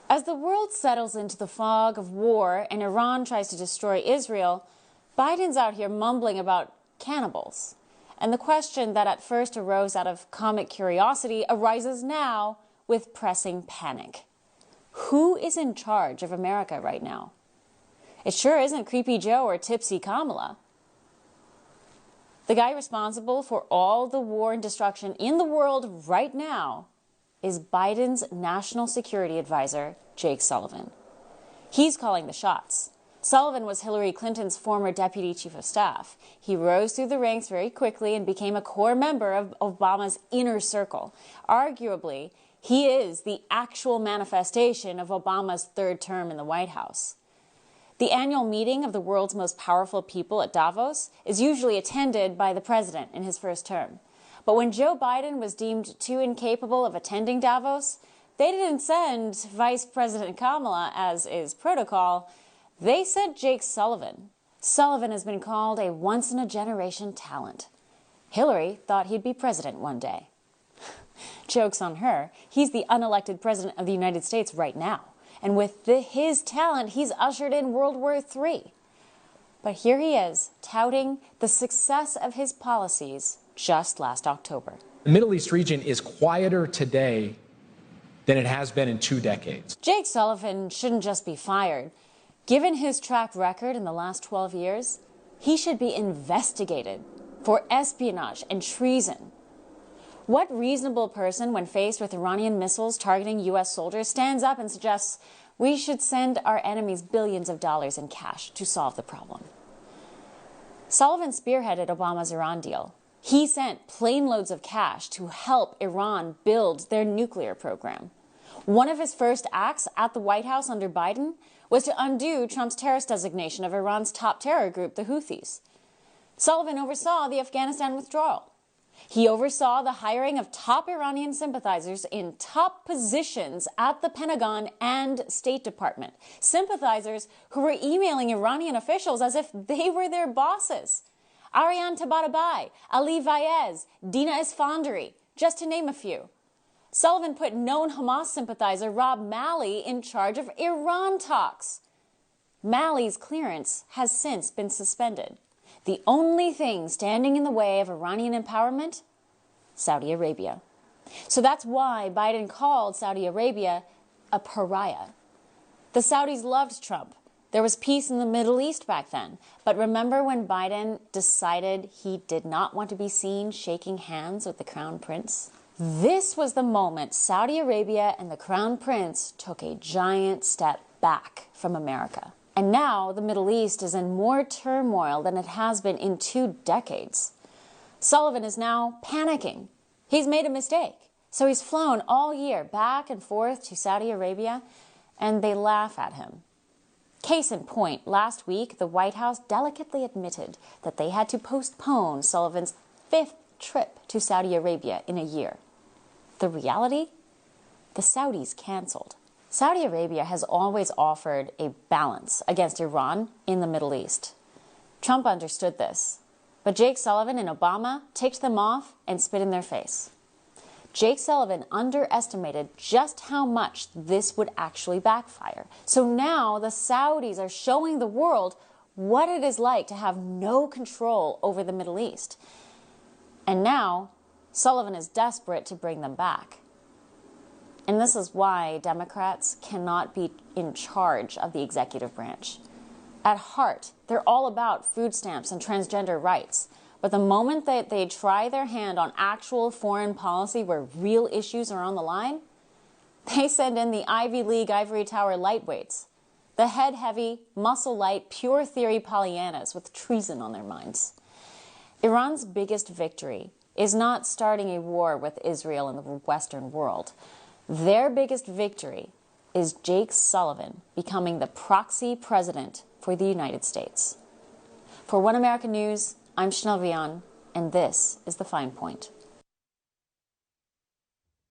As the world settles into the fog of war and Iran tries to destroy Israel, Biden's out here mumbling about cannibals. And the question that at first arose out of comic curiosity arises now with pressing panic. Who is in charge of America right now? It sure isn't Creepy Joe or Tipsy Kamala. The guy responsible for all the war and destruction in the world right now is Biden's national security advisor, Jake Sullivan. He's calling the shots. Sullivan was Hillary Clinton's former deputy chief of staff. He rose through the ranks very quickly and became a core member of Obama's inner circle. Arguably, he is the actual manifestation of Obama's third term in the White House. The annual meeting of the world's most powerful people at Davos is usually attended by the president in his first term. But when Joe Biden was deemed too incapable of attending Davos, they didn't send Vice President Kamala, as is protocol. They sent Jake Sullivan. Sullivan has been called a once-in-a-generation talent. Hillary thought he'd be president one day. Joke's on her. He's the unelected president of the United States right now. And with his talent, he's ushered in World War III. But here he is, touting the success of his policies just last October. The Middle East region is quieter today than it has been in 2 decades. Jake Sullivan shouldn't just be fired. Given his track record in the last 12 years, he should be investigated for espionage and treason. What reasonable person, when faced with Iranian missiles targeting U.S. soldiers, stands up and suggests we should send our enemies billions of dollars in cash to solve the problem? Sullivan spearheaded Obama's Iran deal. He sent plane loads of cash to help Iran build their nuclear program. One of his first acts at the White House under Biden was to undo Trump's terrorist designation of Iran's top terror group, the Houthis. Sullivan oversaw the Afghanistan withdrawal. He oversaw the hiring of top Iranian sympathizers in top positions at the Pentagon and State Department. Sympathizers who were emailing Iranian officials as if they were their bosses. Ariane Tabatabai, Ali Vaez, Dina Esfandari, just to name a few. Sullivan put known Hamas sympathizer Rob Malley in charge of Iran talks. Malley's clearance has since been suspended. The only thing standing in the way of Iranian empowerment? Saudi Arabia. So that's why Biden called Saudi Arabia a pariah. The Saudis loved Trump. There was peace in the Middle East back then. But remember when Biden decided he did not want to be seen shaking hands with the Crown Prince? This was the moment Saudi Arabia and the Crown Prince took a giant step back from America. And now the Middle East is in more turmoil than it has been in 2 decades. Sullivan is now panicking. He's made a mistake. So he's flown all year back and forth to Saudi Arabia, and they laugh at him. Case in point, last week, the White House delicately admitted that they had to postpone Sullivan's 5th trip to Saudi Arabia in a year. The reality? The Saudis canceled. Saudi Arabia has always offered a balance against Iran in the Middle East. Trump understood this, but Jake Sullivan and Obama ticked them off and spit in their face. Jake Sullivan underestimated just how much this would actually backfire. So now the Saudis are showing the world what it is like to have no control over the Middle East. And now Sullivan is desperate to bring them back. And this is why Democrats cannot be in charge of the executive branch. At heart, they're all about food stamps and transgender rights. But the moment that they try their hand on actual foreign policy where real issues are on the line, they send in the Ivy League ivory tower lightweights, the head-heavy, muscle-light, pure theory Pollyannas with treason on their minds. Iran's biggest victory is not starting a war with Israel and the Western world. Their biggest victory is Jake Sullivan becoming the proxy president for the United States. For One American News, I'm Chanel Vian, and this is The Fine Point.